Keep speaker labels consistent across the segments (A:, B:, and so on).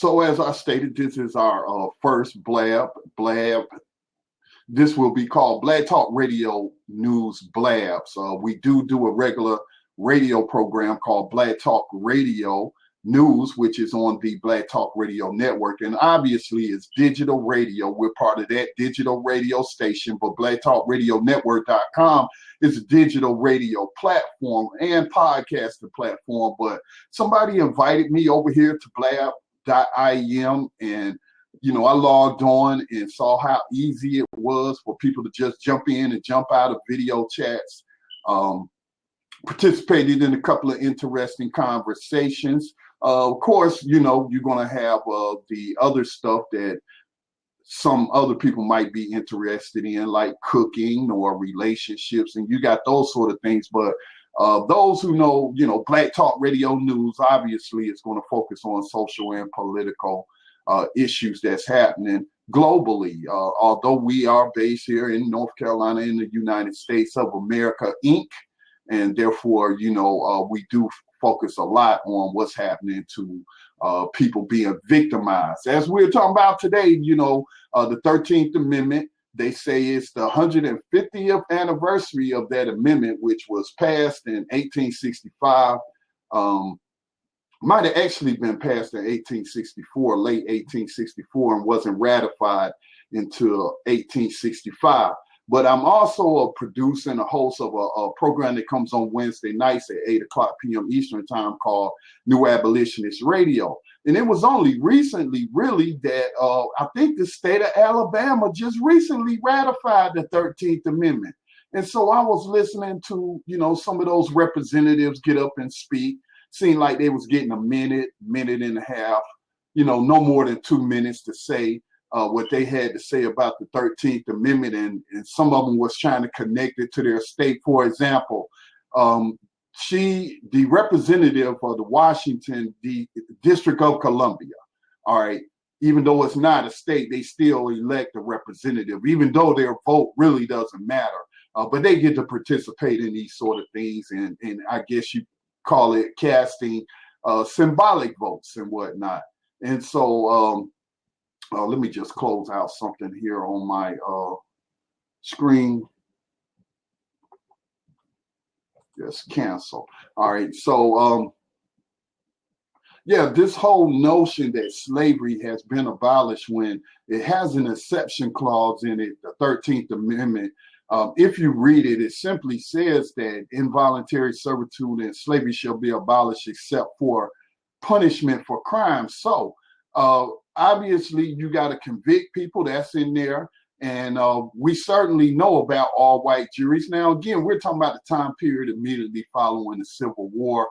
A: So as I stated, this is our first blab. This will be called Blab Talk Radio News Blabs. We do a regular radio program called Blab Talk Radio News, which is on the Blab Talk Radio Network. And obviously it's digital radio. We're part of that digital radio station, but blabtalkradionetwork.com is a digital radio platform and podcasting platform. But somebody invited me over here to blab.im, and I logged on and saw how easy it was for people to just jump in and jump out of video chats. Participated in a couple of interesting conversations. Of course, you're going to have the other stuff that some other people might be interested in, like cooking or relationships, and you got those sort of things. But those who know, Blab Talk Radio News, obviously, is going to focus on social and political issues that's happening globally. Although we are based here in North Carolina in the United States of America, Inc., and therefore, we do focus a lot on what's happening to people being victimized. As we're talking about today, the 13th Amendment, they say it's the 150th anniversary of that amendment, which was passed in 1865. Might have actually been passed in 1864, late 1864, and wasn't ratified until 1865. But I'm also a producer and a host of a program that comes on Wednesday nights at 8 o'clock p.m. Eastern time called New Abolitionist Radio. And it was only recently, really, that I think the state of Alabama just recently ratified the 13th Amendment. And so I was listening to, some of those representatives get up and speak. Seemed like they was getting a minute and a half, no more than 2 minutes to say what they had to say about the 13th Amendment, and some of them was trying to connect it to their state. For example, the representative of the Washington District of Columbia, all right, even though it's not a state, they still elect a representative, even though their vote really doesn't matter. But they get to participate in these sort of things, and I guess you call it casting symbolic votes and whatnot. And so let me just close out something here on my screen. Just cancel. All right. So, this whole notion that slavery has been abolished when it has an exception clause in it, the 13th Amendment. If you read it, it simply says that involuntary servitude and slavery shall be abolished except for punishment for crime. So obviously you got to convict people. That's in there. And we certainly know about all white juries. Now, again, we're talking about the time period immediately following the Civil War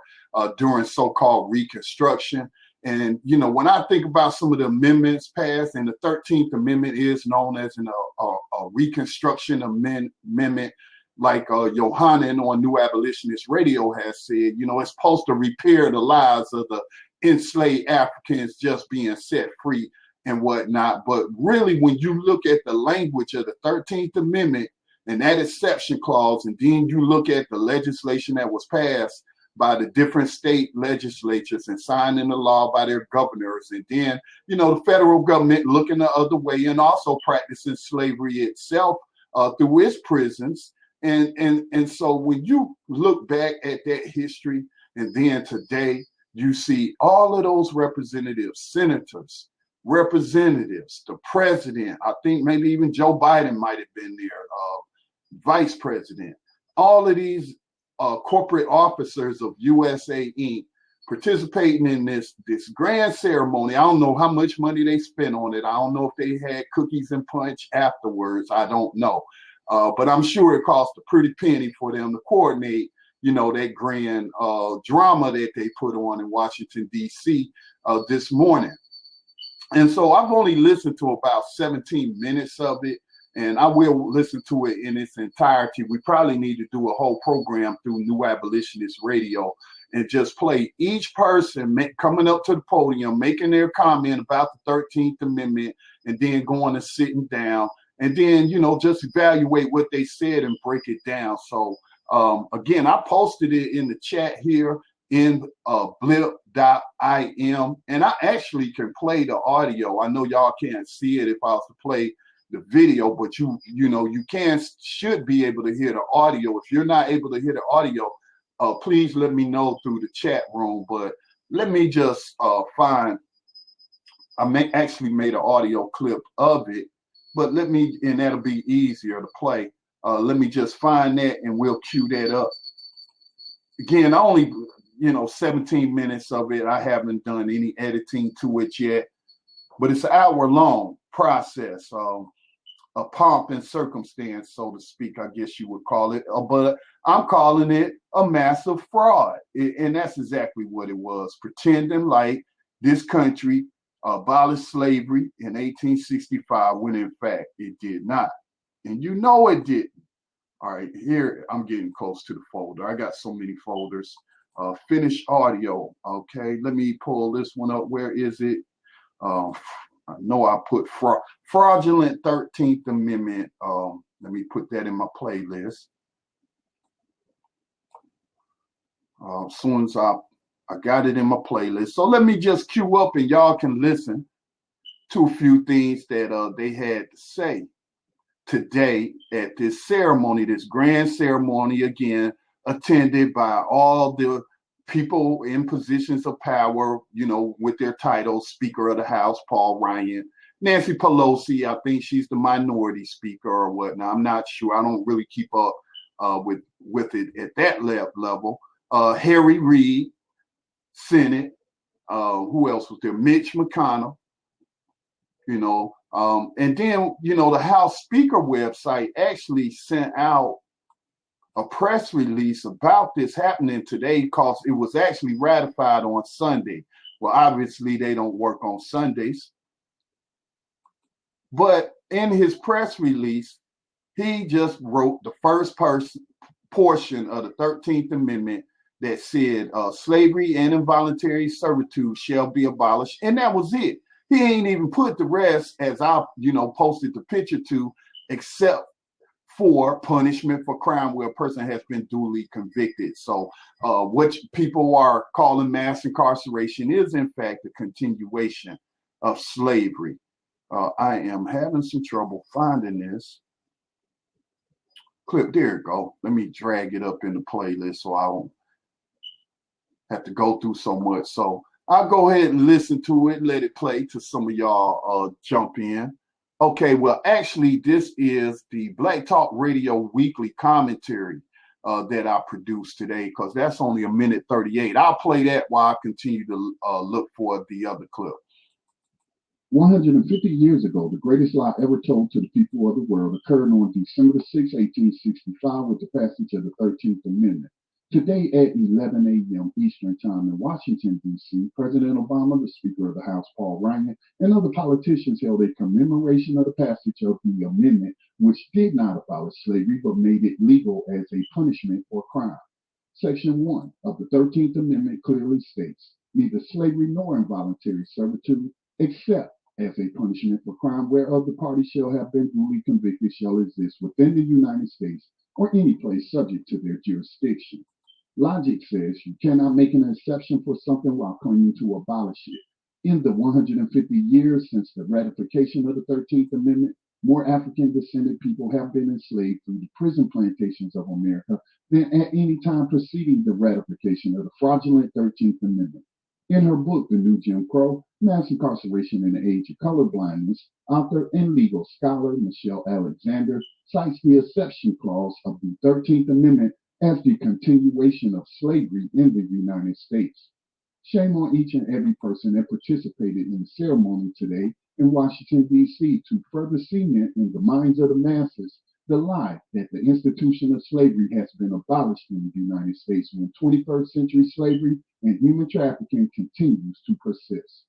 A: during so-called Reconstruction. And, when I think about some of the amendments passed, and the 13th Amendment is known as a Reconstruction Amendment, like Yohanan on New Abolitionist Radio has said, it's supposed to repair the lives of the enslaved Africans just being set free and whatnot. But really, when you look at the language of the 13th Amendment and that exception clause, and then you look at the legislation that was passed by the different state legislatures and signed into law by their governors, and then, the federal government looking the other way and also practicing slavery itself through its prisons. And so when you look back at that history, and then today, you see all of those representatives, senators, representatives, the president, I think maybe even Joe Biden might have been there, vice president, all of these corporate officers of USA Inc. participating in this grand ceremony. I don't know how much money they spent on it. I don't know if they had cookies and punch afterwards. I don't know. But I'm sure it cost a pretty penny for them to coordinate, that grand drama that they put on in Washington, D.C. This morning. And so I've only listened to about 17 minutes of it, and I will listen to it in its entirety. We probably need to do a whole program through New Abolitionist Radio and just play each person coming up to the podium, making their comment about the 13th Amendment, and then going and sitting down, and then, just evaluate what they said and break it down. So again, I posted it in the chat here in blip.im, and I actually can play the audio. I know y'all can't see it if I was to play the video, but you should be able to hear the audio. If you're not able to hear the audio, please let me know through the chat room. But let me just find. Actually made an audio clip of it, but and that'll be easier to play. Let me just find that and we'll cue that up. Again, only 17 minutes of it. I haven't done any editing to it yet, but it's an hour-long process, a pomp and circumstance, so to speak, I guess you would call it. But I'm calling it a massive fraud, and that's exactly what it was, pretending like this country abolished slavery in 1865 when in fact it did not. And it didn't. All right, here I'm getting close to the folder. I got so many folders. Finished audio. Okay, let me pull this one up. Where is it? I know I put fraudulent 13th Amendment. Let me put that in my playlist. As soon as I got it in my playlist. So let me just cue up and y'all can listen to a few things that they had to say today at this ceremony, this grand ceremony, again, attended by all the people in positions of power, with their titles, Speaker of the House, Paul Ryan, Nancy Pelosi, I think she's the minority speaker or whatnot. I'm not sure. I don't really keep up with it at that level. Harry Reid, Senate. Who else was there? Mitch McConnell. And then the House Speaker website actually sent out a press release about this happening today because it was actually ratified on Sunday. Well, obviously they don't work on Sundays, but in his press release, he just wrote the first portion of the 13th Amendment that said slavery and involuntary servitude shall be abolished. And that was it. He ain't even put the rest, as I, posted the picture to, except for punishment for crime where a person has been duly convicted. So what people are calling mass incarceration is in fact a continuation of slavery. I am having some trouble finding this clip. There you go. Let me drag it up in the playlist so I won't have to go through so much. So I'll go ahead and listen to it, let it play to some of y'all jump in. Okay, well, actually, this is the Black Talk Radio weekly commentary that I produced today, because that's only 1:38. I'll play that while I continue to look for the other clip.
B: 150 years ago, the greatest lie ever told to the people of the world occurred on December 6, 1865, with the passage of the 13th Amendment. Today at 11 a.m. Eastern Time in Washington, D.C., President Obama, the Speaker of the House, Paul Ryan, and other politicians held a commemoration of the passage of the amendment, which did not abolish slavery but made it legal as a punishment for crime. Section 1 of the 13th Amendment clearly states, neither slavery nor involuntary servitude, except as a punishment for crime whereof the party shall have been duly convicted, shall exist within the United States or any place subject to their jurisdiction. Logic says you cannot make an exception for something while claiming to abolish it. In the 150 years since the ratification of the 13th Amendment, more African-descended people have been enslaved through the prison plantations of America than at any time preceding the ratification of the fraudulent 13th Amendment. In her book, The New Jim Crow, Mass Incarceration in the Age of Colorblindness, author and legal scholar Michelle Alexander cites the exception clause of the 13th Amendment as the continuation of slavery in the United States. Shame on each and every person that participated in the ceremony today in Washington, D.C. to further cement in the minds of the masses the lie that the institution of slavery has been abolished in the United States when 21st century slavery and human trafficking continues to persist.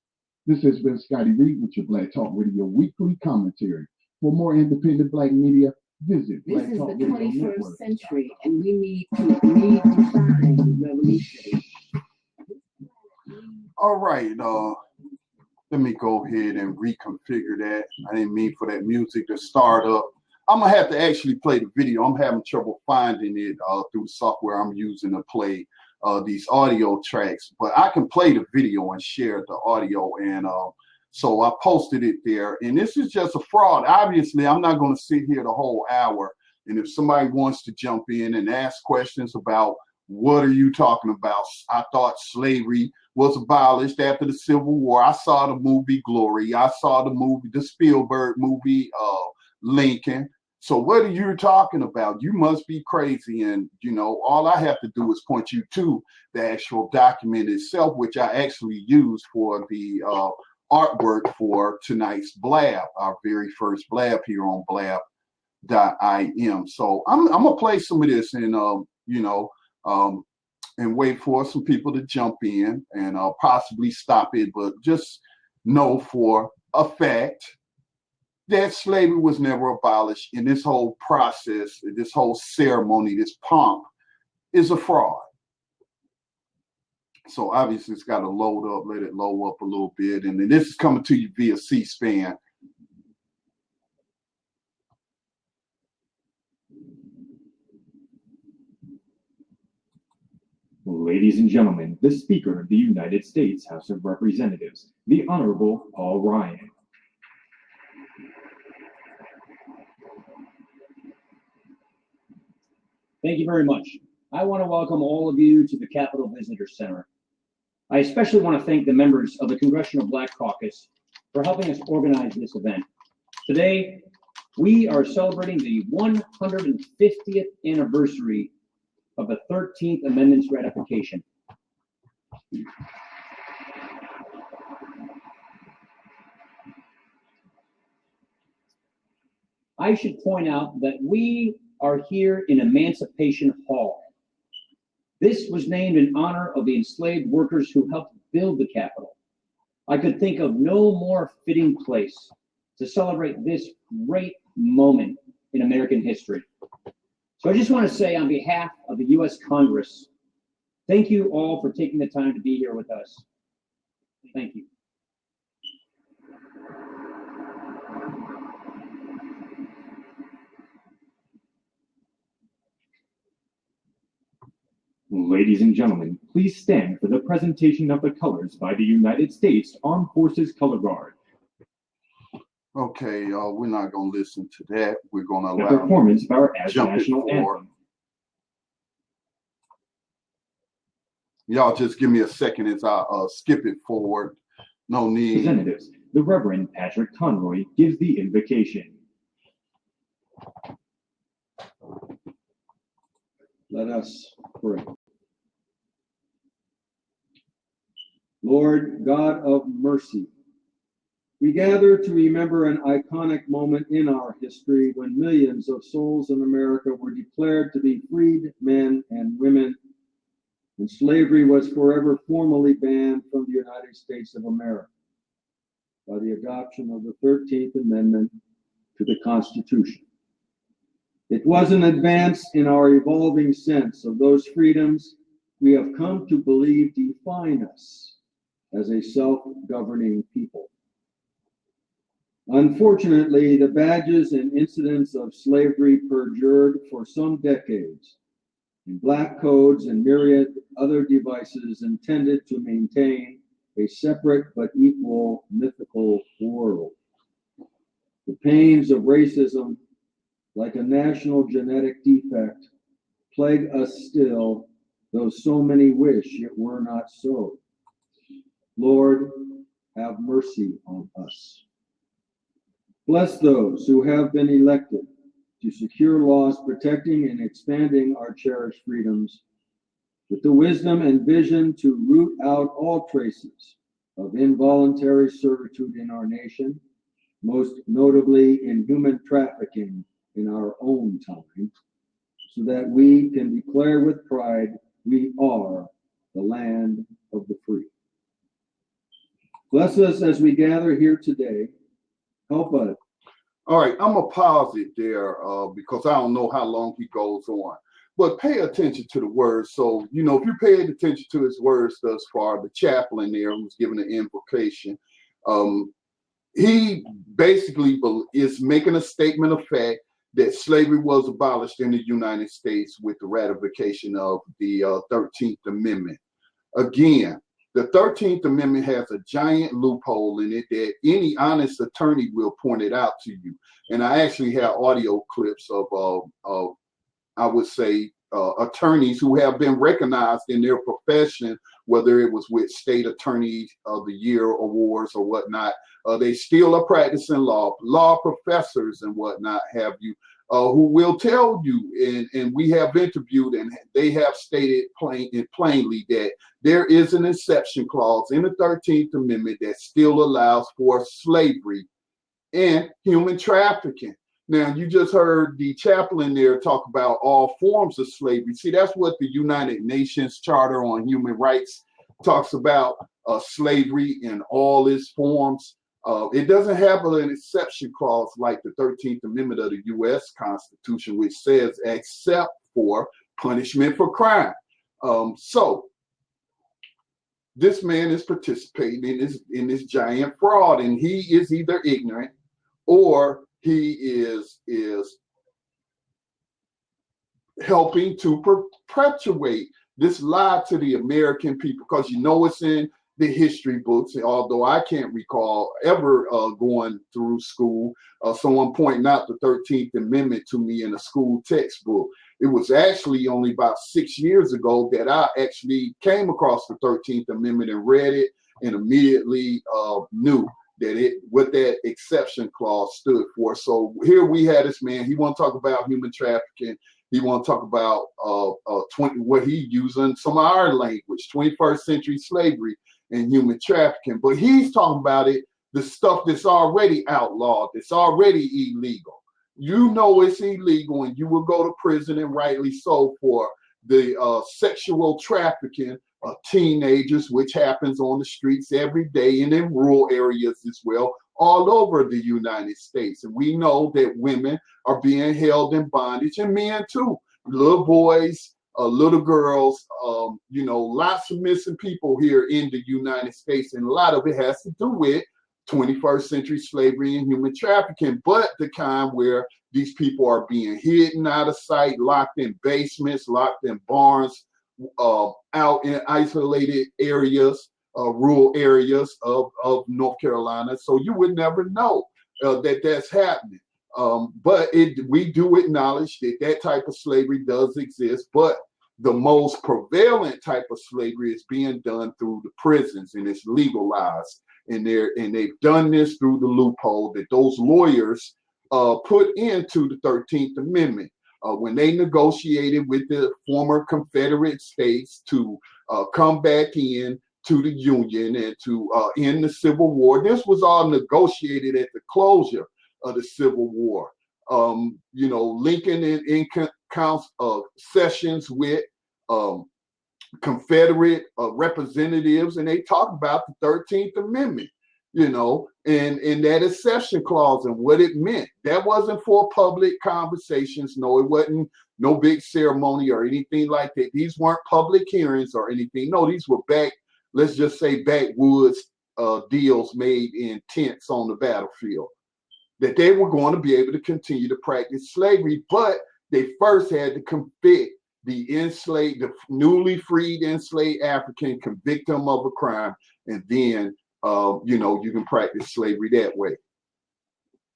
B: This has been Scotty Reed with your Black Talk Radio weekly commentary. For more independent Black media, visit
C: This is the 21st century, and we need to redefine the revolution.
A: All right, let me go ahead and reconfigure that. I didn't mean for that music to start up. I'm gonna have to actually play the video. I'm having trouble finding it through the software I'm using to play these audio tracks, but I can play the video and share the audio. And so I posted it there. And this is just a fraud. Obviously, I'm not going to sit here the whole hour. And if somebody wants to jump in and ask questions about what are you talking about, I thought slavery was abolished after the Civil War. I saw the movie Glory. I saw the Spielberg movie, Lincoln. So what are you talking about? You must be crazy. And, you know, all I have to do is point you to the actual document itself, which I actually used for the artwork for tonight's Blab, our very first Blab here on blab.im. So I'm going to play some of this and, and wait for some people to jump in and possibly stop it. But just know for a fact that slavery was never abolished, and this whole process, this whole ceremony, this pomp is a fraud. So obviously it's got to load up, let it load up a little bit. And then this is coming to you via C-SPAN.
D: Ladies and gentlemen, the Speaker of the United States House of Representatives, the Honorable Paul Ryan.
E: Thank you very much. I want to welcome all of you to the Capitol Visitor Center. I especially want to thank the members of the Congressional Black Caucus for helping us organize this event. Today, we are celebrating the 150th anniversary of the 13th Amendment's ratification. I should point out that we are here in Emancipation Hall. This was named in honor of the enslaved workers who helped build the Capitol. I could think of no more fitting place to celebrate this great moment in American history. So I just want to say on behalf of the U.S. Congress, thank you all for taking the time to be here with us. Thank you.
D: Ladies and gentlemen, please stand for the presentation of the colors by the United States Armed Forces Color Guard.
A: Okay, we're not going to listen to that. We're going to allow
D: the performance of our national
A: anthem.
D: anthem.
A: Y'all just give me a second as I skip it forward. No need.
D: Representatives, the Reverend Patrick Conroy gives the invocation.
F: Let us pray. Lord God of mercy, we gather to remember an iconic moment in our history when millions of souls in America were declared to be freed men and women, and slavery was forever formally banned from the United States of America by the adoption of the 13th Amendment to the Constitution. It was an advance in our evolving sense of those freedoms we have come to believe define us as a self-governing people. Unfortunately, the badges and incidents of slavery perdured for some decades in black codes and myriad other devices intended to maintain a separate but equal mythical world. The pains of racism, like a national genetic defect, plague us still, though so many wish it were not so. Lord, have mercy on us. Bless those who have been elected to secure laws protecting and expanding our cherished freedoms, with the wisdom and vision to root out all traces of involuntary servitude in our nation, most notably in human trafficking in our own time, so that we can declare with pride we are the land of the free. Bless us as we gather here today. Help us.
A: All right, I'm going to pause it there because I don't know how long he goes on. But pay attention to the words. So, you know, if you paid attention to his words thus far, the chaplain there who's giving the invocation, he basically is making a statement of fact that slavery was abolished in the United States with the ratification of the 13th Amendment. Again, the 13th Amendment has a giant loophole in it that any honest attorney will point it out to you. And I actually have audio clips of I would say, attorneys who have been recognized in their profession, whether it was with state attorney of the year awards or whatnot. They still are practicing law professors and whatnot have you, who will tell you, and we have interviewed, and they have stated plainly that there is an exception clause in the 13th Amendment that still allows for slavery and human trafficking. Now, you just heard the chaplain there talk about all forms of slavery. See, that's what the United Nations Charter on Human Rights talks about, slavery in all its forms. It doesn't have an exception clause like the 13th Amendment of the U.S. Constitution, which says except for punishment for crime. So this man is participating in this giant fraud, and he is either ignorant or he is helping to perpetuate this lie to the American people, because you know it's in the history books, although I can't recall ever going through school, someone pointing out the 13th Amendment to me in a school textbook. It was actually only about 6 years ago that I actually came across the 13th Amendment and read it, and immediately knew that what that exception clause stood for. So here we had this man, he want to talk about human trafficking. He want to talk about what he using some of our language, 21st century slavery and human trafficking. But he's talking about it, the stuff that's already outlawed, that's already illegal. You know it's illegal, and you will go to prison, and rightly so, for the sexual trafficking of teenagers, which happens on the streets every day and in rural areas as well, all over the United States. And we know that women are being held in bondage, and men too, little boys, little girls, lots of missing people here in the United States. And a lot of it has to do with 21st century slavery and human trafficking, but the kind where these people are being hidden out of sight, locked in basements, locked in barns, out in isolated areas, rural areas of North Carolina. So you would never know that that's happening. But we do acknowledge that type of slavery does exist, but the most prevalent type of slavery is being done through the prisons, and it's legalized. And they've done this through the loophole that those lawyers put into the 13th Amendment when they negotiated with the former Confederate states to come back in to the Union and to end the Civil War. This was all negotiated at the closure of the Civil War. Lincoln in sessions with Confederate representatives, and they talked about the 13th Amendment, and that exception clause and what it meant. That wasn't for public conversations. No, it wasn't no big ceremony or anything like that. These weren't public hearings or anything. No, these were let's just say backwoods deals made in tents on the battlefield, that they were going to be able to continue to practice slavery, but they first had to convict the newly freed enslaved African, convict them of a crime, and then you can practice slavery that way.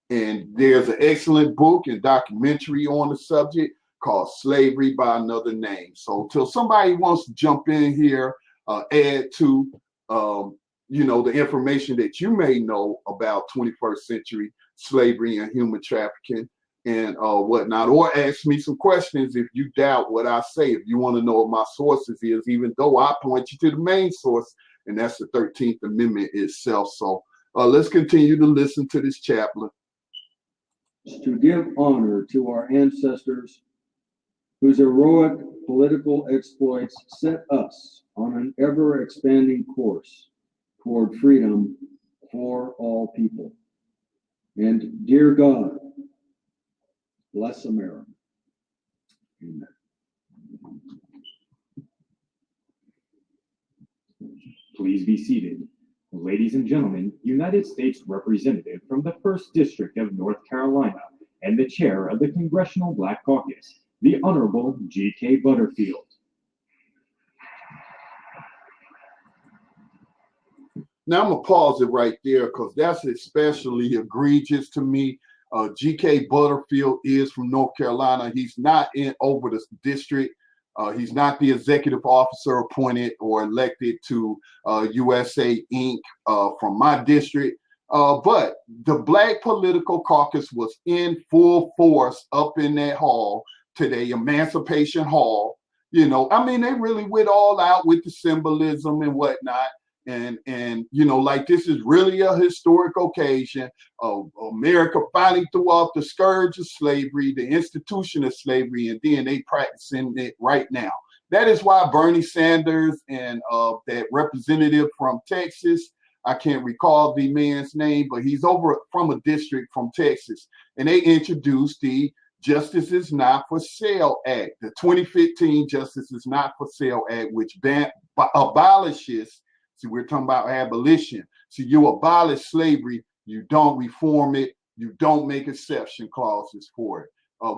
A: And there's an excellent book and documentary on the subject called Slavery by Another Name. So till somebody wants to jump in here, add to the information that you may know about 21st century slavery and human trafficking and whatnot, or ask me some questions if you doubt what I say, if you want to know what my sources is, even though I point you to the main source, and that's the 13th Amendment itself. So let's continue to listen to this chaplain.
F: To give honor to our ancestors whose heroic political exploits set us on an ever-expanding course toward freedom for all people. And dear God, bless America. Amen.
D: Please be seated. Ladies and gentlemen, United States Representative from the 1st District of North Carolina, and the chair of the Congressional Black Caucus, the Honorable G.K. Butterfield.
A: Now I'm gonna pause it right there because that's especially egregious to me. G.K. Butterfield is from North Carolina. He's not in over the district. He's not the executive officer appointed or elected to USA Inc. From my district. But the Black Political Caucus was in full force up in that hall today, Emancipation Hall. You know, I mean, they really went all out with the symbolism and whatnot. And you know, like this is really a historic occasion. America finally threw off the scourge of slavery, the institution of slavery, and then they practicing it right now. That is why Bernie Sanders and that representative from Texas, I can't recall the man's name, but he's over from a district from Texas, and they introduced the Justice is Not for Sale Act, the 2015 Justice is Not for Sale Act, which abolishes. See, we're talking about abolition. So you abolish slavery, you don't reform it, you don't make exception clauses for it,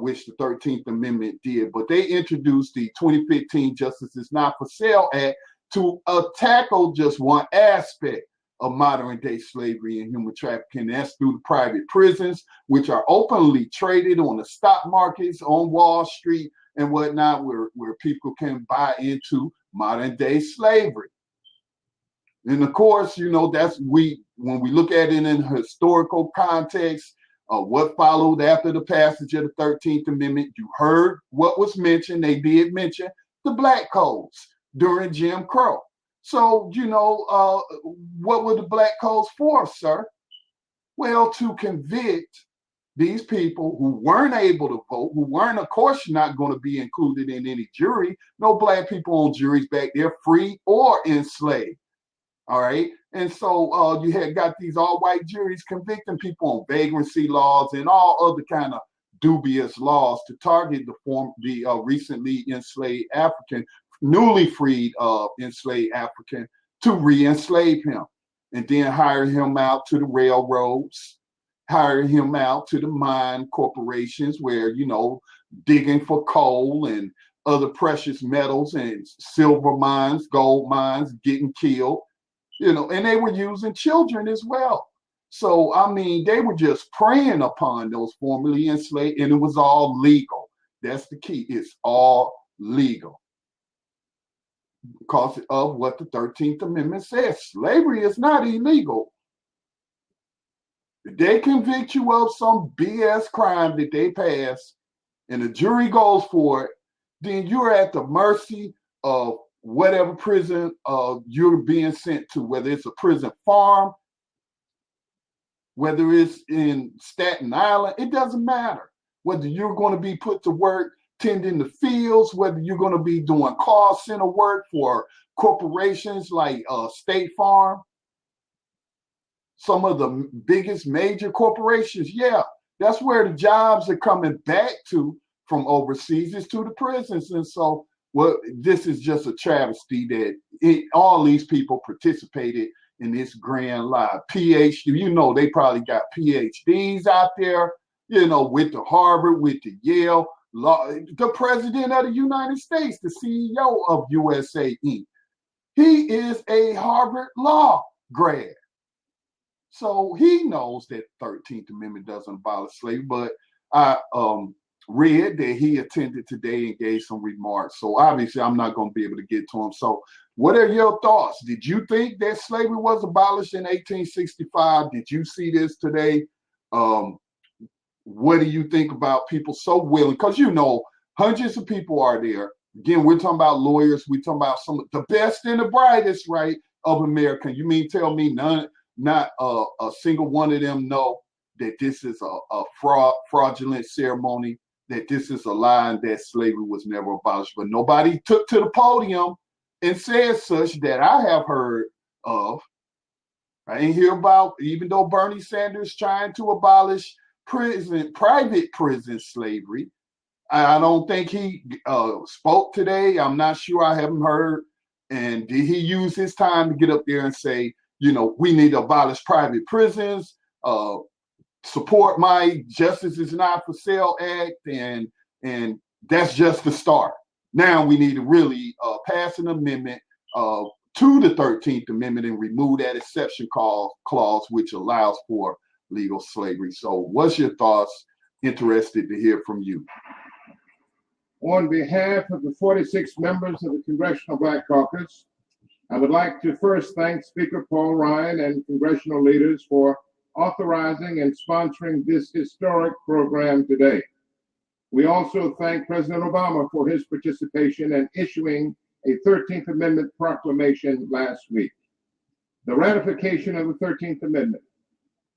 A: which the 13th Amendment did. But they introduced the 2015 Justice is Not for Sale Act to tackle just one aspect of modern day slavery and human trafficking. That's through the private prisons, which are openly traded on the stock markets, on Wall Street and whatnot, where people can buy into modern day slavery. And of course, you know, when we look at it in a historical context, what followed after the passage of the 13th Amendment, you heard what was mentioned. They did mention the black codes during Jim Crow. So, you know, what were the black codes for, sir? Well, to convict these people who weren't able to vote, who weren't, of course, not going to be included in any jury. No black people on juries back there, free or enslaved. All right. And so you had got these all white juries convicting people on vagrancy laws and all other kind of dubious laws to target the recently enslaved African, newly freed enslaved African, to re-enslave him and then hire him out to the railroads, hire him out to the mine corporations where, you know, digging for coal and other precious metals and silver mines, gold mines, getting killed. You know, and they were using children as well. So, I mean, they were just preying upon those formerly enslaved, and it was all legal. That's the key. It's all legal because of what the 13th Amendment says. Slavery is not illegal. If they convict you of some BS crime that they pass and the jury goes for it, then you're at the mercy of whatever prison you're being sent to, whether it's a prison farm, whether it's in Staten Island, it doesn't matter. Whether you're going to be put to work tending the fields, whether you're going to be doing call center work for corporations like State Farm, some of the biggest major corporations, yeah, that's where the jobs are coming back to from overseas, is to the prisons. And so, well, this is just a travesty that all these people participated in this grand lie. PhD, you know, they probably got PhDs out there, you know, with the Harvard, with the Yale, the president of the United States, the CEO of USA Inc. He is a Harvard law grad. So he knows that the 13th Amendment doesn't abolish slavery, but I read that he attended today and gave some remarks. So obviously I'm not going to be able to get to him. So what are your thoughts? Did you think that slavery was abolished in 1865? Did you see this today? What do you think about people so willing? Because, you know, hundreds of people are there. Again, we're talking about lawyers. We're talking about some of the best and the brightest, right, of America. You mean tell me not a single one of them know that this is a fraudulent ceremony, that this is a lie, and that slavery was never abolished? But nobody took to the podium and said such that I have heard of. I ain't hear about, even though Bernie Sanders trying to abolish private prison slavery. I don't think he spoke today. I'm not sure. I haven't heard. And did he use his time to get up there and say, you know, we need to abolish private prisons? support my Justice is Not for Sale Act, and that's just the start. Now we need to really pass an amendment to the 13th Amendment and remove that exception clause which allows for legal slavery. So what's your thoughts? Interested to hear from you.
G: On behalf of the 46 members of the Congressional Black Caucus, I would like to first thank Speaker Paul Ryan and congressional leaders for authorizing and sponsoring this historic program today. We also thank President Obama for his participation and issuing a 13th Amendment proclamation last week. The ratification of the 13th Amendment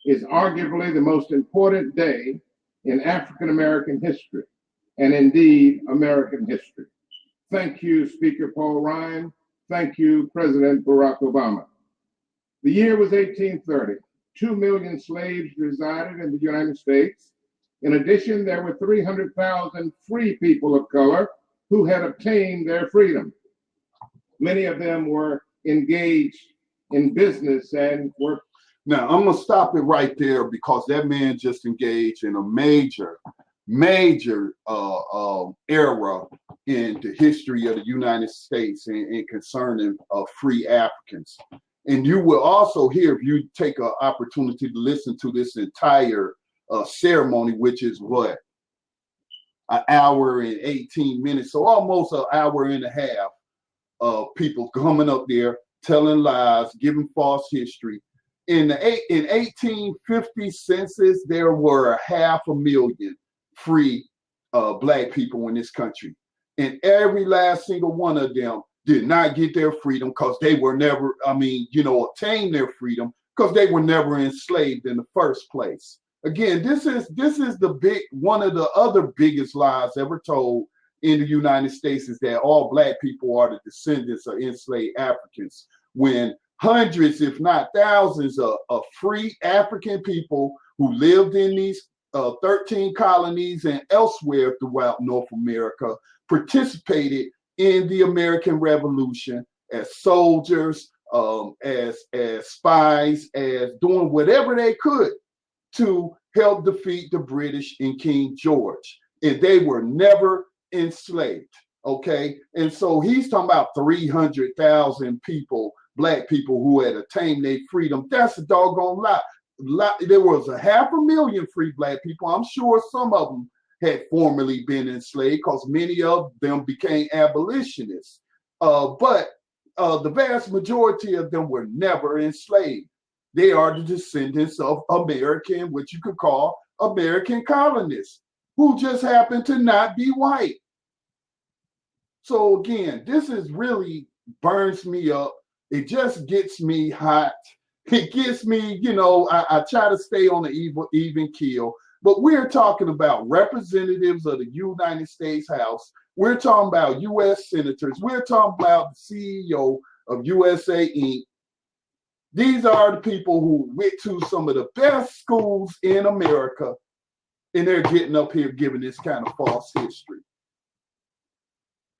G: is arguably the most important day in African American history, and indeed American history. Thank you, Speaker Paul Ryan. Thank you, President Barack Obama. The year was 1830. 2 million slaves resided in the United States. In addition, there were 300,000 free people of color who had obtained their freedom. Many of them were engaged in business and were.
A: Now, I'm going to stop it right there because that man just engaged in a major era in the history of the United States and concerning free Africans. And you will also hear, if you take an opportunity to listen to this entire ceremony, which is what? An hour and 18 minutes, so almost an hour and a half of people coming up there, telling lies, giving false history. In 1850 census, there were 500,000 free Black people in this country. And every last single one of them did not get their freedom because they were never, obtained their freedom because they were never enslaved in the first place. Again, this is one of the other biggest lies ever told in the United States, is that all Black people are the descendants of enslaved Africans, when hundreds, if not thousands, of free African people who lived in these 13 colonies and elsewhere throughout North America participated in the American Revolution as soldiers, as spies, as doing whatever they could to help defeat the British and King George. And they were never enslaved, okay? And so he's talking about 300,000 people, Black people who had attained their freedom. That's a doggone lie. There was 500,000 free Black people. I'm sure some of them had formerly been enslaved because many of them became abolitionists. But the vast majority of them were never enslaved. They are the descendants of American, what you could call American colonists, who just happen to not be white. So again, this is really burns me up. It just gets me hot. It gets me, I try to stay on the even keel. But we're talking about representatives of the United States House. We're talking about U.S. senators. We're talking about the CEO of USA Inc. These are the people who went to some of the best schools in America, and they're getting up here giving this kind of false history.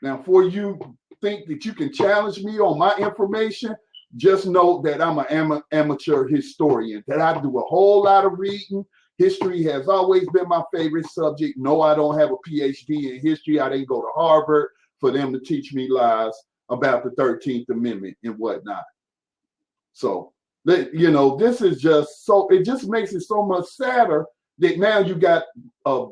A: Now, before you think that you can challenge me on my information, just know that I'm an amateur historian, that I do a whole lot of reading. History has always been my favorite subject. No, I don't have a PhD in history. I didn't go to Harvard for them to teach me lies about the 13th Amendment and whatnot. So, this is just so, it just makes it so much sadder that now you got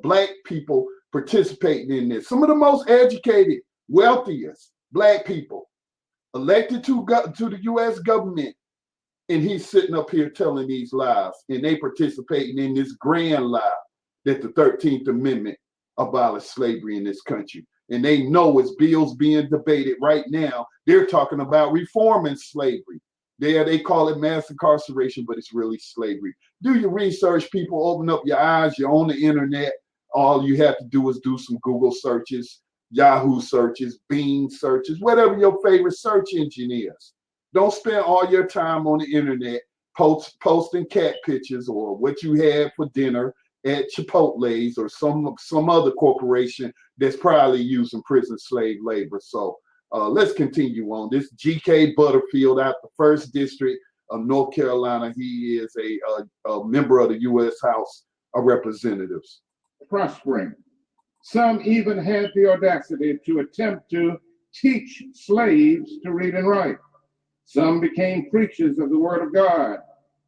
A: Black people participating in this. Some of the most educated, wealthiest Black people elected to the U.S. government, and he's sitting up here telling these lies, and they participating in this grand lie that the 13th Amendment abolished slavery in this country. And they know it's bills being debated right now. They're talking about reforming slavery. They call it mass incarceration, but it's really slavery. Do your research, people. Open up your eyes. You're on the internet. All you have to do is do some Google searches, Yahoo searches, Bing searches, whatever your favorite search engine is. Don't spend all your time on the internet posting cat pictures or what you had for dinner at Chipotle's or some other corporation that's probably using prison slave labor. So let's continue on. This G.K. Butterfield out the 1st District of North Carolina. He is a member of the U.S. House of Representatives.
G: Prospering. Some even had the audacity to attempt to teach slaves to read and write. Some became preachers of the Word of God.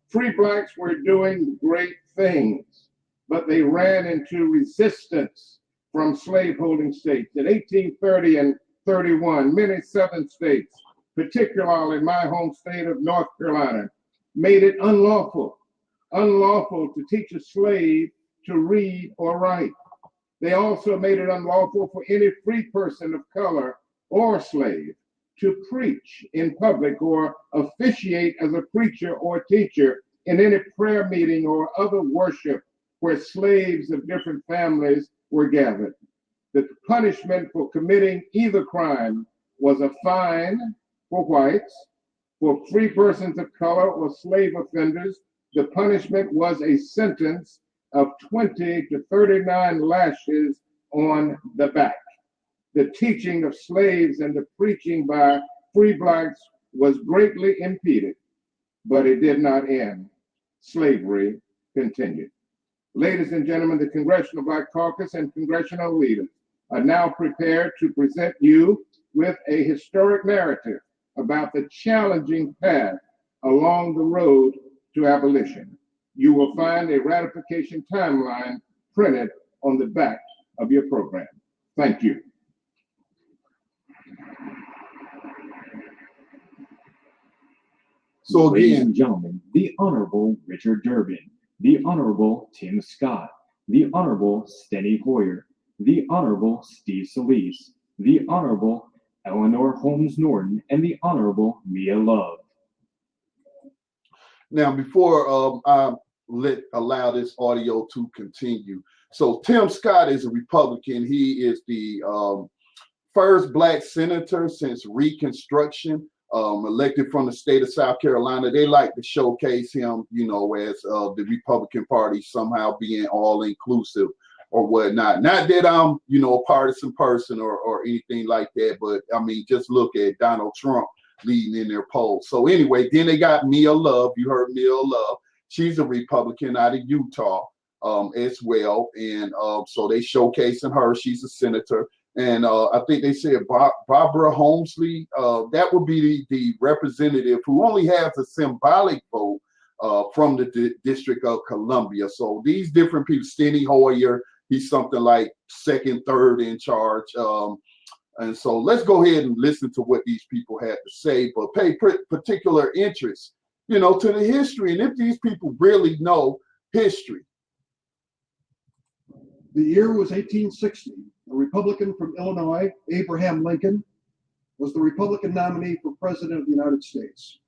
G: Free blacks were doing great things, but they ran into resistance from slaveholding states. In 1830 and 31, many southern states, particularly my home state of North Carolina, made it unlawful to teach a slave to read or write. They also made it unlawful for any free person of color or slave to preach in public or officiate as a preacher or teacher in any prayer meeting or other worship where slaves of different families were gathered. The punishment for committing either crime was a fine for whites. For free persons of color or slave offenders, the punishment was a sentence of 20 to 39 lashes on the back. The teaching of slaves and the preaching by free blacks was greatly impeded, but it did not end. Slavery continued. Ladies and gentlemen, the Congressional Black Caucus and congressional leaders are now prepared to present you with a historic narrative about the challenging path along the road to abolition. You will find a ratification timeline printed on the back of your program. Thank you.
A: So
D: Ladies
A: again,
D: and gentlemen, the Honorable Richard Durbin, the Honorable Tim Scott, the Honorable Steny Hoyer, the Honorable Steve Solis, the Honorable Eleanor Holmes Norton, and the Honorable Mia Love.
A: now before I allow this audio to continue, so Tim Scott is a Republican. He is the first black senator since Reconstruction, elected from the state of South Carolina. They like to showcase him, you know, as the Republican Party somehow being all inclusive or whatnot. Not that I'm, you know, a partisan person or anything like that, but I mean, just look at Donald Trump leading in their polls. So anyway, then they got Mia Love. You heard Mia Love. She's a Republican out of Utah as well. And so they showcasing her. She's a senator. And I think they said Barbara Holmesley, that would be the representative who only has a symbolic vote from the District of Columbia. So these different people, Steny Hoyer, he's something like second, third in charge. And so let's go ahead and listen to what these people had to say, but pay particular interest, you know, to the history. And if these people really know history.
H: The year was 1860. A Republican from Illinois, Abraham Lincoln, was the Republican nominee for President of the United States.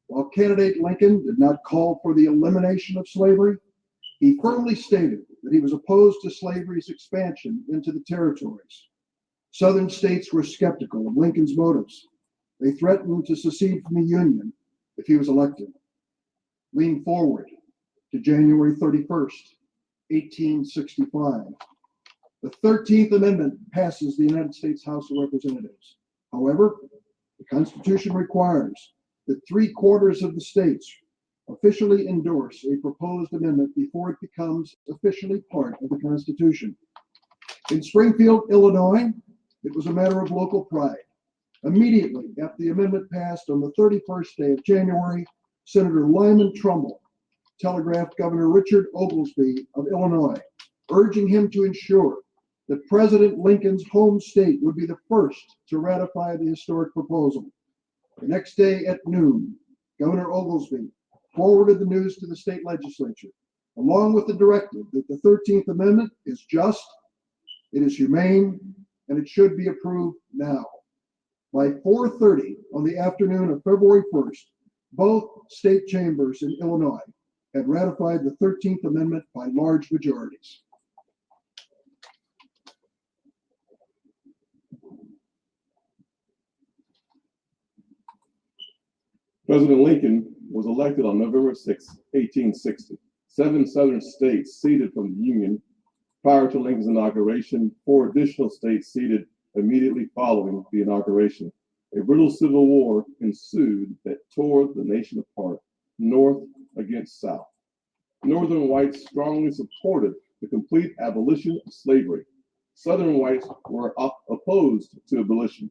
H: While candidate Lincoln did not call for the elimination of slavery, he firmly stated that he was opposed to slavery's expansion into the territories. Southern states were skeptical of Lincoln's motives. They threatened to secede from the Union if he was elected. Lean forward to January 31st, 1865. The 13th Amendment passes the United States House of Representatives. However, the Constitution requires that 3/4 of the states officially endorse a proposed amendment before it becomes officially part of the Constitution. In Springfield, Illinois, it was a matter of local pride. Immediately after the amendment passed on the 31st day of January, Senator Lyman Trumbull telegraphed Governor Richard Oglesby of Illinois, urging him to ensure that President Lincoln's home state would be the first to ratify the historic proposal. The next day at noon, Governor Oglesby forwarded the news to the state legislature, along with the directive that the 13th Amendment is just, it is humane, and it should be approved now. By 4:30 on the afternoon of February 1st, both state chambers in Illinois had ratified the 13th Amendment by large majorities.
I: President Lincoln was elected on November 6, 1860. 7 southern states ceded from the Union prior to Lincoln's inauguration. 4 additional states ceded immediately following the inauguration. A brutal civil war ensued that tore the nation apart. North against South. Northern whites strongly supported the complete abolition of slavery. Southern whites were opposed to abolition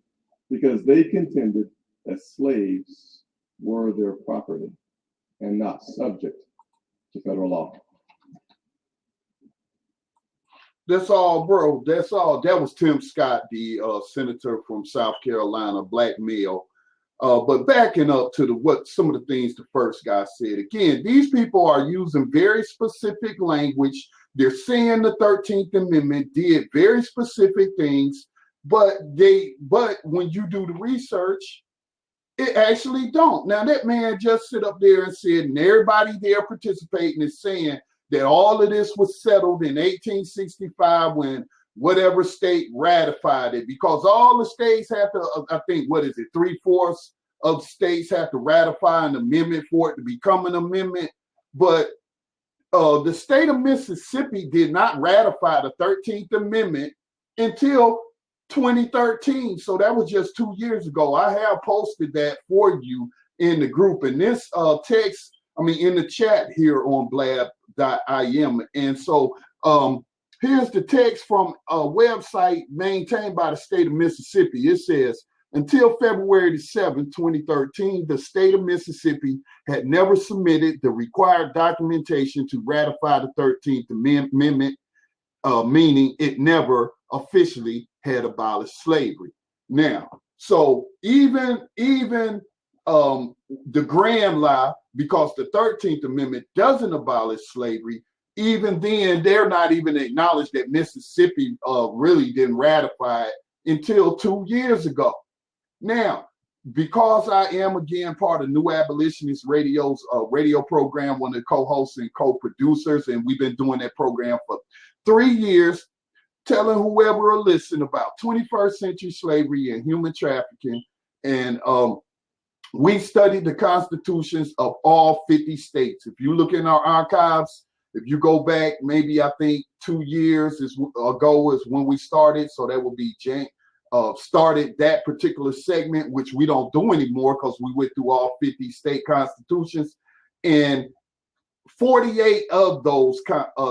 I: because they contended that slaves were their property and not subject to federal law.
A: That's all, bro. That's all. That was Tim Scott, the senator from South Carolina, black male. But backing up to what some of the things the first guy said. Again, these people are using very specific language. They're saying the 13th Amendment did very specific things, but when you do the research, it actually don't. Now that man just sit up there and said, and everybody there participating is saying that all of this was settled in 1865 when whatever state ratified it, because all the states have to, I think, 3/4 of states have to ratify an amendment for it to become an amendment. But the state of Mississippi did not ratify the 13th Amendment until 2013. So that was just 2 years ago. I have posted that for you in the group. And this text, in the chat here on blab.im. And so here's the text from a website maintained by the state of Mississippi. It says, until February 7, 2013, the state of Mississippi had never submitted the required documentation to ratify the 13th Amendment, meaning it never officially had abolished slavery. Now, so even the grand lie, because the 13th Amendment doesn't abolish slavery, even then, they're not even acknowledged that Mississippi really didn't ratify it until 2 years ago. Now, because I am, again, part of New Abolitionist Radio's radio program, one of the co-hosts and co-producers, and we've been doing that program for 3 years, telling whoever will listen about 21st century slavery and human trafficking. And we studied the constitutions of all 50 states. If you look in our archives, if you go back, maybe I think 2 years ago is when we started. So that would be started that particular segment, which we don't do anymore because we went through all 50 state constitutions. And 48 of those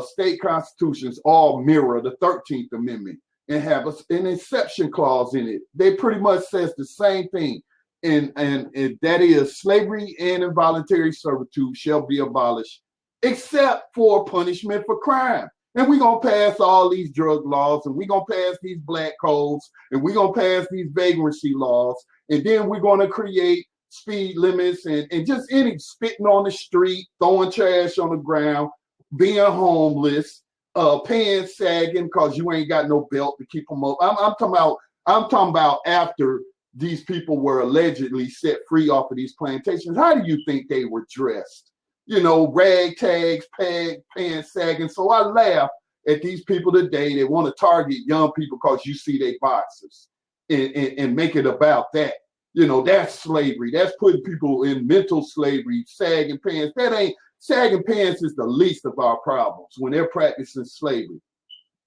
A: state constitutions all mirror the 13th Amendment and have an exception clause in it. They pretty much says the same thing. And that is slavery and involuntary servitude shall be abolished, except for punishment for crime. And we're going to pass all these drug laws, and we're going to pass these black codes, and we're going to pass these vagrancy laws, and then we're going to create speed limits and just any spitting on the street, throwing trash on the ground, being homeless, pants sagging because you ain't got no belt to keep them up. I'm talking about after these people were allegedly set free off of these plantations. How do you think they were dressed? Ragtags, pants sagging. So I laugh at these people today. They want to target young people because you see they boxers and make it about that. That's slavery. That's putting people in mental slavery, sagging pants. Sagging pants is the least of our problems when they're practicing slavery.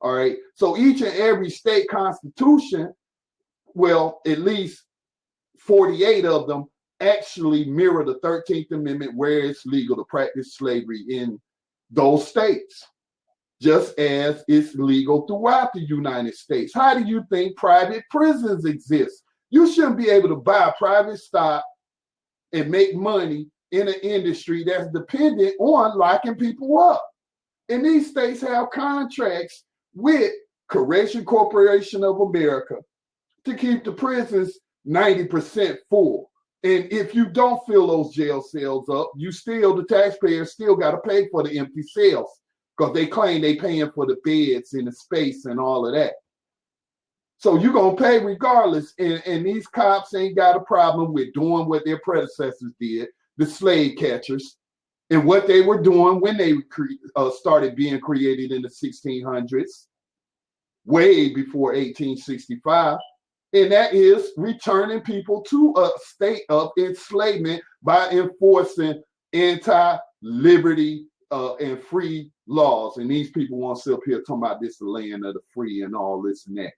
A: All right. So each and every state constitution, well, at least 48 of them actually mirror the 13th Amendment where it's legal to practice slavery in those states, just as it's legal throughout the United States. How do you think private prisons exist? You shouldn't be able to buy private stock and make money in an industry that's dependent on locking people up. And these states have contracts with Correction Corporation of America to keep the prisons 90% full. And if you don't fill those jail cells up, the taxpayers still got to pay for the empty cells because they claim they paying for the beds and the space and all of that. So you're going to pay regardless. And these cops ain't got a problem with doing what their predecessors did, the slave catchers, and what they were doing when they started being created in the 1600s, way before 1865. And that is returning people to a state of enslavement by enforcing anti-liberty and free laws. And these people want to sit up here talking about this the land of the free and all this and that.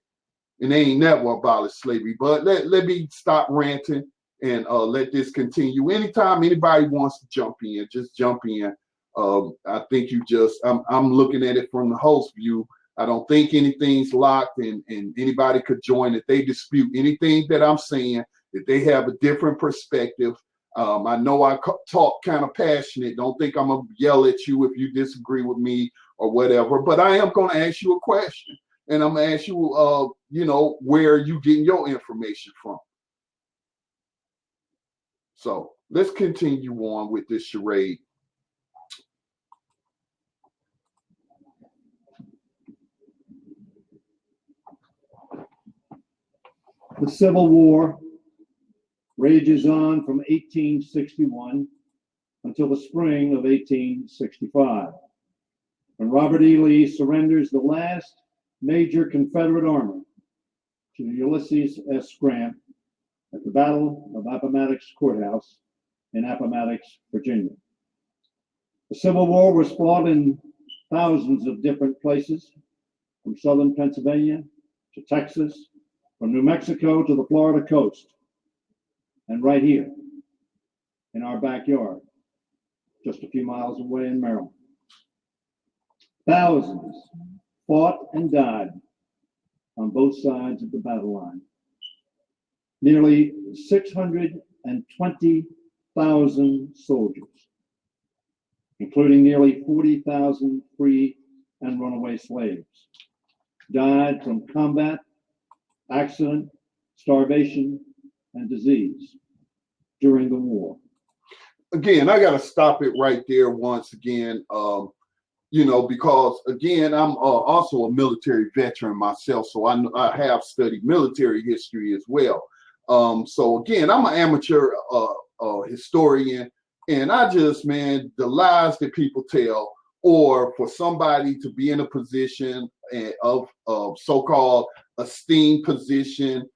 A: And they ain't never abolished slavery. But let me stop ranting and let this continue. Anytime anybody wants to jump in, just jump in. I think I'm looking at it from the host view. I don't think anything's locked, and anybody could join if they dispute anything that I'm saying, if they have a different perspective. I know I talk kind of passionate. Don't think I'm going to yell at you if you disagree with me or whatever, but I am going to ask you a question, and I'm going to ask you, where are you getting your information from? So let's continue on with this charade.
F: The Civil War rages on from 1861 until the spring of 1865, when Robert E. Lee surrenders the last major Confederate army to Ulysses S. Grant at the Battle of Appomattox Courthouse in Appomattox, Virginia. The Civil War was fought in thousands of different places, from southern Pennsylvania to Texas, from New Mexico to the Florida coast, and right here in our backyard, just a few miles away in Maryland. Thousands fought and died on both sides of the battle line. Nearly 620,000 soldiers, including nearly 40,000 free and runaway slaves, died from combat, accident, starvation, and disease during the war.
A: Again, I got to stop it right there once again, because, again, I'm also a military veteran myself, so I have studied military history as well. So, again, I'm an amateur historian, and the lies that people tell, or for somebody to be in a position of so-called esteemed position,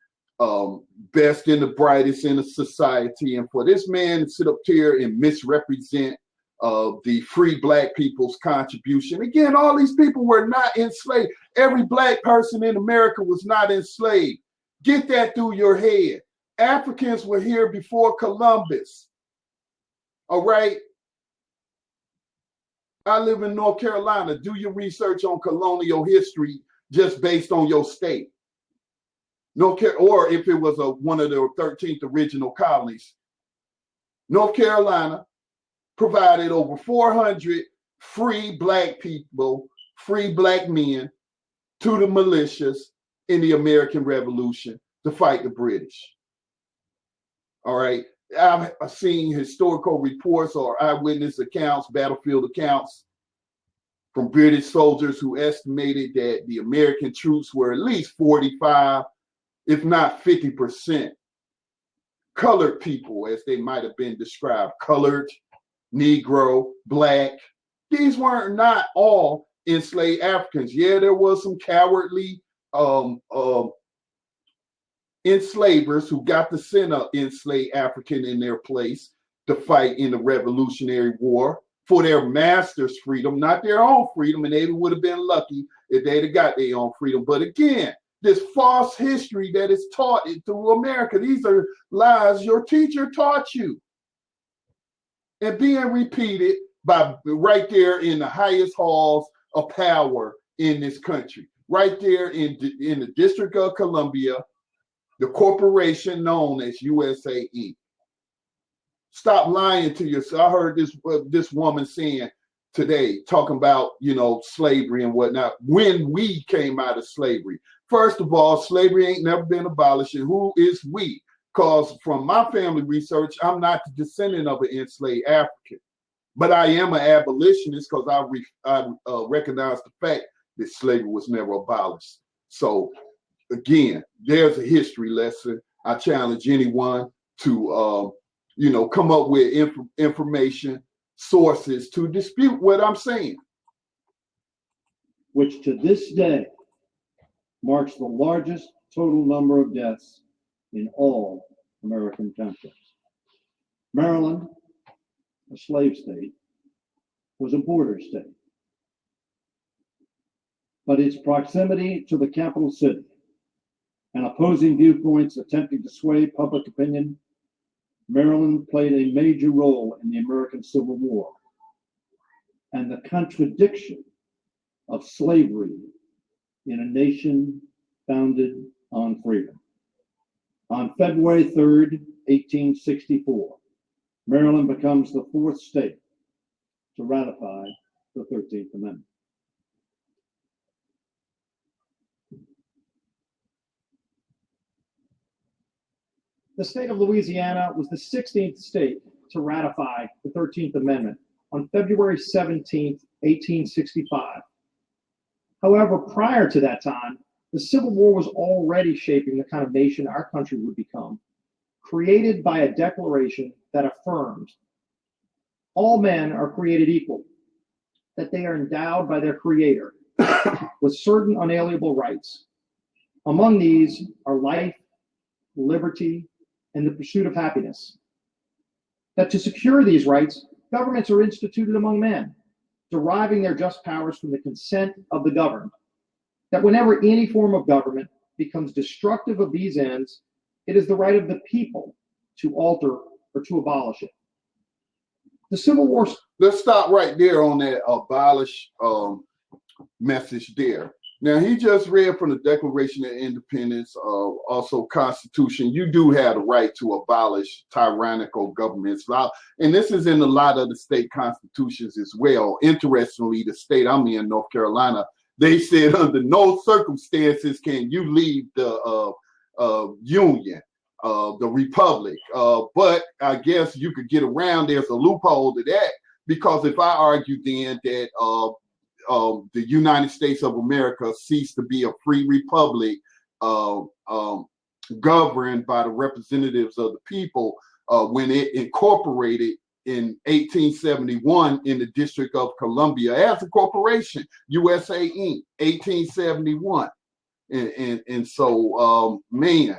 A: best and the brightest in a society, and for this man to sit up here and misrepresent the free Black people's contribution. Again, all these people were not enslaved. Every Black person in America was not enslaved. Get that through your head. Africans were here before Columbus. All right? I live in North Carolina. Do your research on colonial history just based on your state. Or if it was one of the 13th original colonies. North Carolina provided over 400 free Black people, free Black men to the militias in the American Revolution to fight the British. All right. I've seen historical reports or eyewitness accounts, battlefield accounts from British soldiers who estimated that the American troops were at least 45, if not 50%, colored people, as they might have been described, colored, Negro, Black. These weren't not all enslaved Africans. Yeah, there was some cowardly enslavers who got to send an enslaved African in their place to fight in the Revolutionary War for their master's freedom, not their own freedom, and they would have been lucky if they'd have got their own freedom. But again, this false history that is taught through America, these are lies your teacher taught you, and being repeated by right there in the highest halls of power in this country, right there in the District of Columbia, the corporation known as USA Inc. Stop lying to yourself. I heard this woman saying today, talking about, slavery and whatnot, when we came out of slavery. First of all, slavery ain't never been abolished. And who is we? Because from my family research, I'm not the descendant of an enslaved African. But I am an abolitionist because I recognize the fact that slavery was never abolished. So, again, there's a history lesson. I challenge anyone to, come up with information, sources to dispute what I'm saying.
F: Which to this day marks the largest total number of deaths in all American countries. Maryland, a slave state, was a border state. But its proximity to the capital city and opposing viewpoints attempting to sway public opinion
J: Maryland played a major role in the American Civil War and the contradiction of slavery in a nation founded on freedom. On February 3rd, 1864, Maryland becomes the fourth state to ratify the 13th Amendment.
K: The state of Louisiana was the 16th state to ratify the 13th Amendment on February 17th, 1865. However, prior to that time, the Civil War was already shaping the kind of nation our country would become, created by a declaration that affirmed all men are created equal, that they are endowed by their Creator with certain unalienable rights. Among these are life, liberty, and the pursuit of happiness. That to secure these rights, governments are instituted among men, deriving their just powers from the consent of the governed. That whenever any form of government becomes destructive of these ends, it is the right of the people to alter or to abolish it. The Civil War.
A: Let's stop right there on that abolish message there. Now, he just read from the Declaration of Independence, also Constitution. You do have the right to abolish tyrannical governments. And this is in a lot of the state constitutions as well. Interestingly, the state I'm in, North Carolina, they said under no circumstances can you leave the Union, the Republic. But I guess you could get around. There's a loophole to that, because if I argue then that the United States of America ceased to be a free republic governed by the representatives of the people when it incorporated in 1871 in the District of Columbia as a corporation, USA Inc., 1871. And so, man,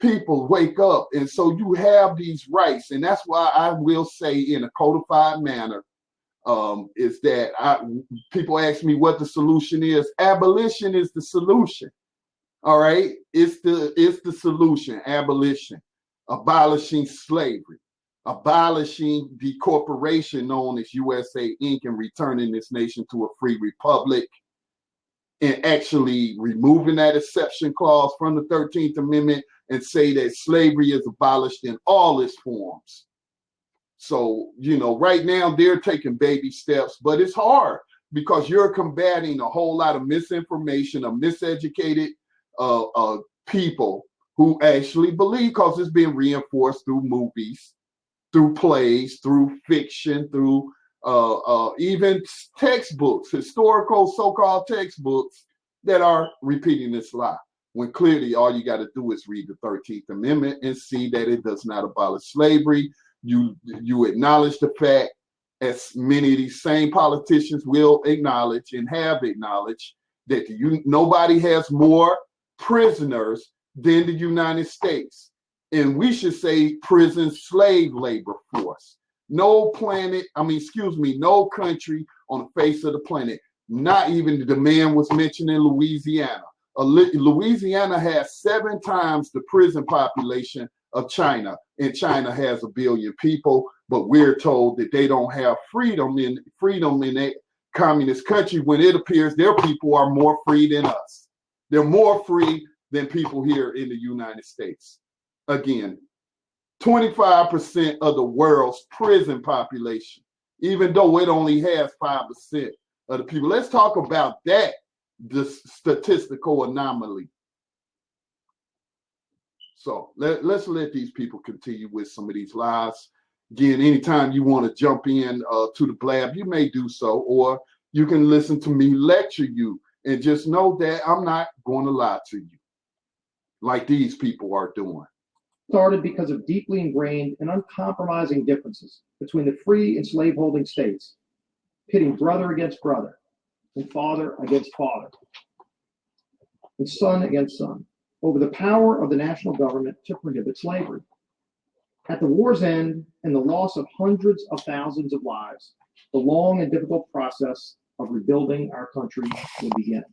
A: people wake up. And so you have these rights. And that's why I will say in a codified manner, is that people ask me what the solution is. Abolition is the solution. All right, it's the solution. Abolition, abolishing slavery, abolishing the corporation known as USA Inc. and returning this nation to a free republic, and actually removing that exception clause from the 13th Amendment and say that slavery is abolished in all its forms. So, right now they're taking baby steps, but it's hard because you're combating a whole lot of misinformation, of miseducated people who actually believe, because it's being reinforced through movies, through plays, through fiction, through even textbooks, historical so-called textbooks that are repeating this lie. When clearly all you got to do is read the 13th Amendment and see that it does not abolish slavery. You acknowledge the fact, as many of these same politicians will acknowledge and have acknowledged, that nobody has more prisoners than the United States. And we should say prison slave labor force. No country on the face of the planet, not even the man was mentioned in Louisiana. Louisiana has 7 times the prison population of China, and China has 1 billion people, but we're told that they don't have freedom in that communist country, when it appears their people are more free than us. They're more free than people here in the United States. Again, 25% of the world's prison population, even though it only has 5% of the people. Let's talk about that, the statistical anomaly. So let's let these people continue with some of these lies. Again, anytime you want to jump in to the blab, you may do so, or you can listen to me lecture you, and just know that I'm not going to lie to you like these people are doing.
K: Started because of deeply ingrained and uncompromising differences between the free and slaveholding states, pitting brother against brother, and father against father, and son against son, over the power of the national government to prohibit slavery. At the war's end and the loss of hundreds of thousands of lives, the long and difficult process of rebuilding our country would begin.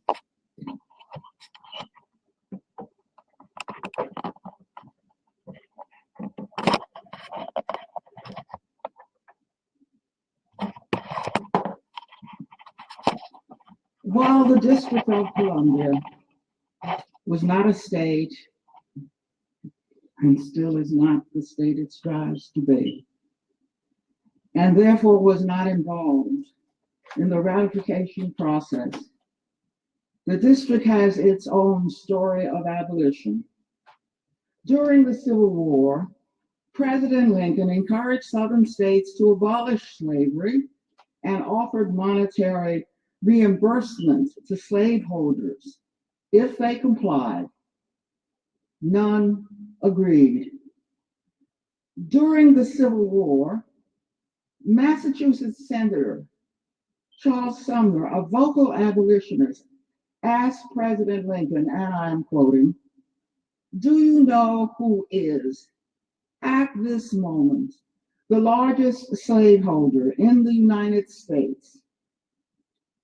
C: While the District of Columbia was not a state and still is not the state it strives to be, and therefore was not involved in the ratification process, the district has its own story of abolition. During the Civil War, President Lincoln encouraged Southern states to abolish slavery and offered monetary reimbursement to slaveholders if they complied. None agreed. During the Civil War, Massachusetts Senator Charles Sumner, a vocal abolitionist, asked President Lincoln, and I'm quoting, "Do you know who is, at this moment, the largest slaveholder in the United States?"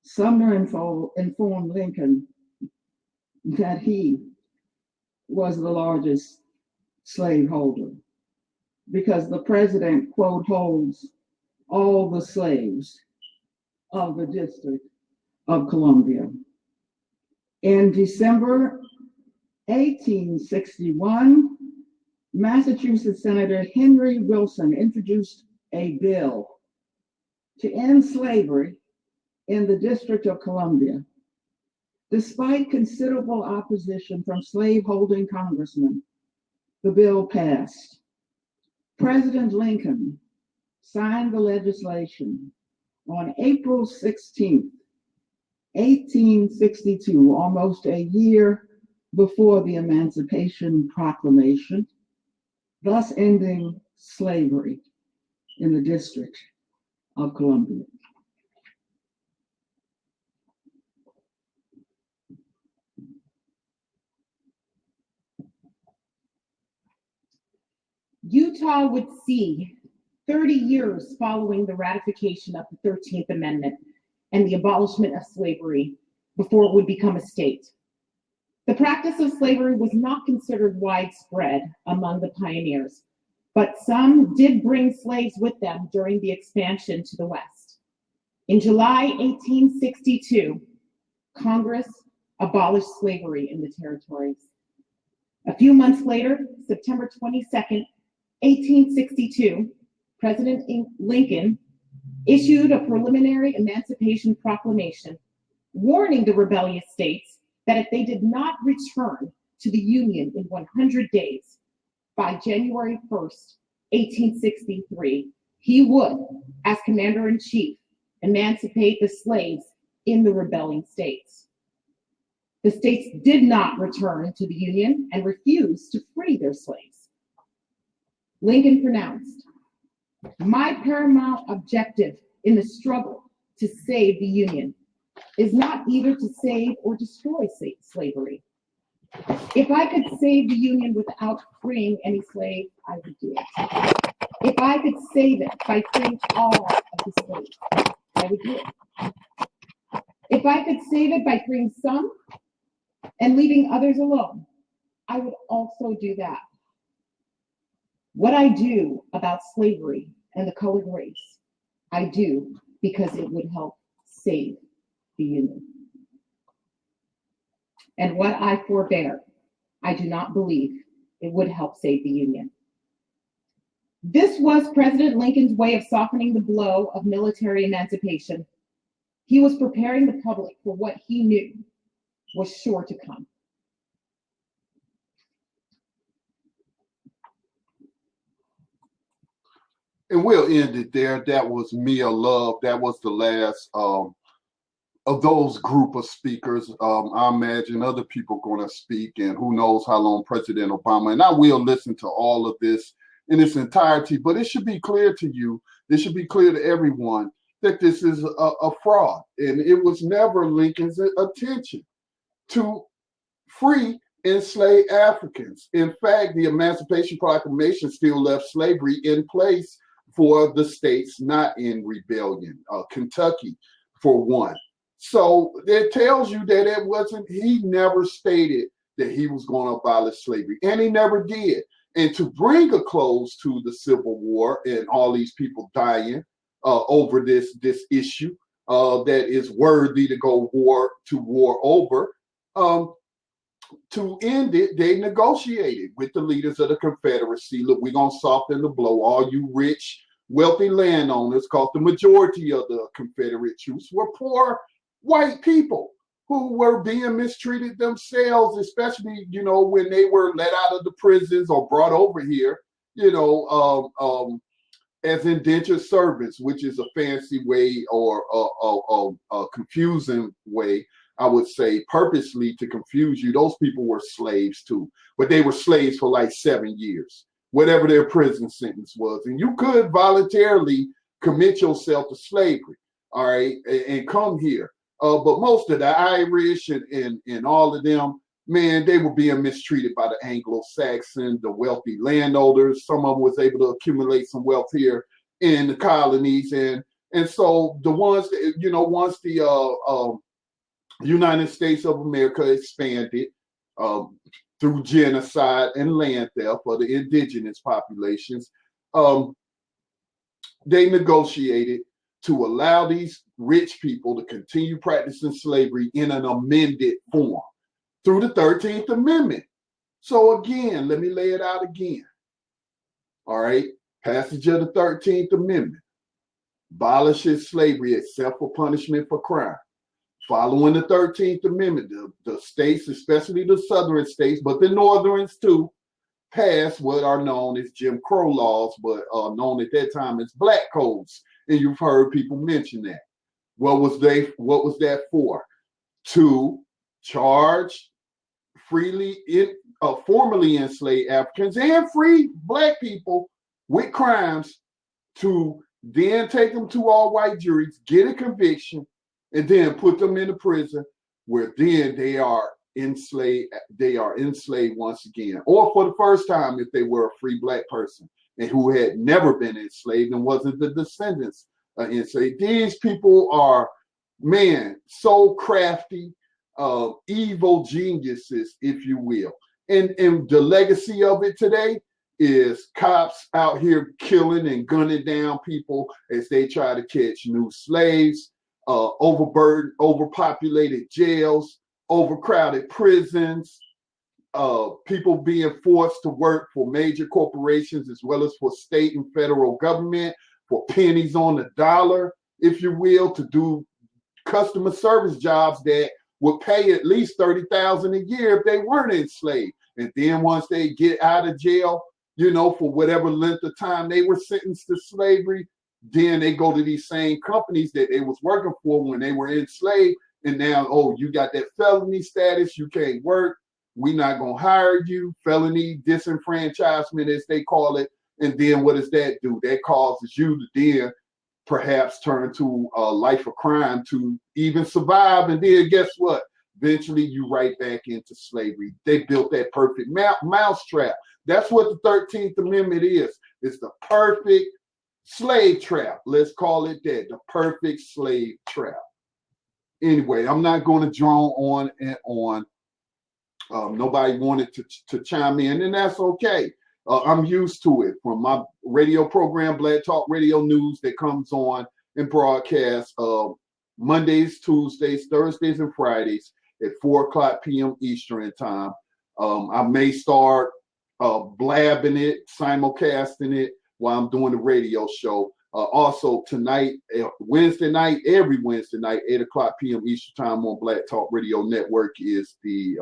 C: Sumner informed Lincoln that he was the largest slaveholder because the president, quote, holds all the slaves of the District of Columbia. In December 1861, Massachusetts Senator Henry Wilson introduced a bill to end slavery in the District of Columbia. Despite considerable opposition from slaveholding congressmen, the bill passed. President Lincoln signed the legislation on April 16, 1862, almost a year before the Emancipation Proclamation, thus ending slavery in the District of Columbia.
L: Utah would see 30 years following the ratification of the 13th Amendment and the abolishment of slavery before it would become a state. The practice of slavery was not considered widespread among the pioneers, but some did bring slaves with them during the expansion to the West. In July 1862, Congress abolished slavery in the territories. A few months later, September 22nd, 1862, President Lincoln issued a preliminary Emancipation Proclamation warning the rebellious states that if they did not return to the Union in 100 days, by January 1st, 1863, he would, as Commander-in-Chief, emancipate the slaves in the rebelling states. The states did not return to the Union and refused to free their slaves. Lincoln pronounced, "My paramount objective in the struggle to save the Union is not either to save or destroy slavery. If I could save the Union without freeing any slave, I would do it. If I could save it by freeing all of the slaves, I would do it. If I could save it by freeing some and leaving others alone, I would also do that. What I do about slavery and the colored race, I do because it would help save the Union. And what I forbear, I do not believe it would help save the Union." This was President Lincoln's way of softening the blow of military emancipation. He was preparing the public for what he knew was sure to come.
A: And we'll end it there. That was Mia Love. That was the last of those group of speakers. I imagine other people going to speak, and who knows how long President Obama. And I will listen to all of this in its entirety, but it should be clear to you, it should be clear to everyone that this is a fraud. And it was never Lincoln's intention to free enslaved Africans. In fact, the Emancipation Proclamation still left slavery in place for the states not in rebellion, Kentucky, for one. So it tells you that it wasn't, he never stated that he was going to abolish slavery, and he never did. And to bring a close to the Civil War and all these people dying over this issue that is worthy to go to war over, to end it, they negotiated with the leaders of the Confederacy. Look, we're going to soften the blow. All you rich, wealthy landowners, because the majority of the Confederate troops were poor white people who were being mistreated themselves, especially, when they were let out of the prisons or brought over here, as indentured servants, which is a fancy way or a confusing way, I would say, purposely to confuse you. Those people were slaves too, but they were slaves for like 7 years, whatever their prison sentence was. And you could voluntarily commit yourself to slavery, all right, and come here. But most of the Irish and all of them, man, they were being mistreated by the Anglo-Saxon, the wealthy landowners. Some of them was able to accumulate some wealth here in the colonies. And so the ones that, once the United States of America expanded through genocide and land theft for the indigenous populations, they negotiated to allow these rich people to continue practicing slavery in an amended form through the 13th Amendment. So again, let me lay it out again. All right, passage of the 13th Amendment abolishes slavery except for punishment for crime. Following the 13th Amendment, the states, especially the southern states, but the northerns too, passed what are known as Jim Crow laws, but known at that time as black codes. And you've heard people mention that. What was that for? To charge formerly enslaved Africans and free black people with crimes, to then take them to all white juries, get a conviction, and then put them in a prison where then they are enslaved once again, or for the first time if they were a free black person and who had never been enslaved and wasn't the descendants of enslaved. These people are, man, so crafty, evil geniuses, if you will. And the legacy of it today is cops out here killing and gunning down people as they try to catch new slaves, overburdened, overpopulated jails, overcrowded prisons, people being forced to work for major corporations as well as for state and federal government for pennies on the dollar, if you will, to do customer service jobs that would pay at least $30,000 a year if they weren't enslaved. And then once they get out of jail, for whatever length of time they were sentenced to slavery, then they go to these same companies that they was working for when they were enslaved. And now, oh, you got that felony status, you can't work, we're not going to hire you, felony disenfranchisement as they call it. And then what does that do? That causes you to then perhaps turn to a life of crime to even survive. And then guess what? Eventually you right back into slavery. They built that perfect mousetrap. That's what the 13th Amendment is. It's the perfect slave trap. Let's call it that, the perfect slave trap. Anyway, I'm not going to drone on and on. Nobody wanted to chime in, and that's okay. I'm used to it from my radio program, Black Talk Radio News, that comes on and broadcasts Mondays, Tuesdays, Thursdays, and Fridays at 4:00 p.m. Eastern time. I may start blabbing it, simulcasting it while I'm doing the radio show. Also tonight, Wednesday night, every Wednesday night, 8:00 p.m. Eastern time on Black Talk Radio Network is the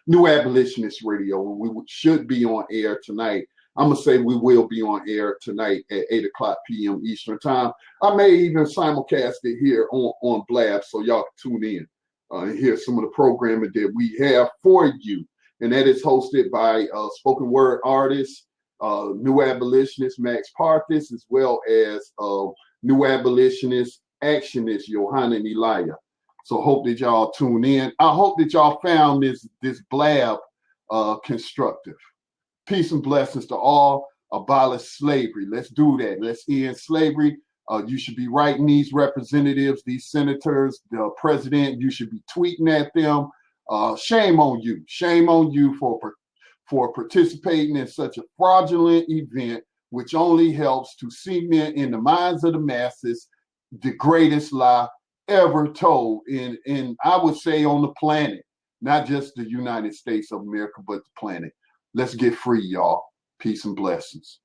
A: New Abolitionist Radio. We should be on air tonight. I'm going to say we will be on air tonight at 8:00 p.m. Eastern time. I may even simulcast it here on Blab so y'all can tune in and hear some of the programming that we have for you. And that is hosted by spoken word artist, New Abolitionist Max Parthis, as well as New Abolitionist actionist Johanna Elia. So hope that y'all tune in. I hope that y'all found this blab constructive. Peace and blessings to all. Abolish slavery. Let's do that. Let's end slavery. You should be writing these representatives, these senators, the president. You should be tweeting at them. Shame on you. Shame on you for for participating in such a fraudulent event, which only helps to cement in the minds of the masses the greatest lie ever told in I would say on the planet, not just the United States of America, but the planet. Let's get free, y'all. Peace and blessings.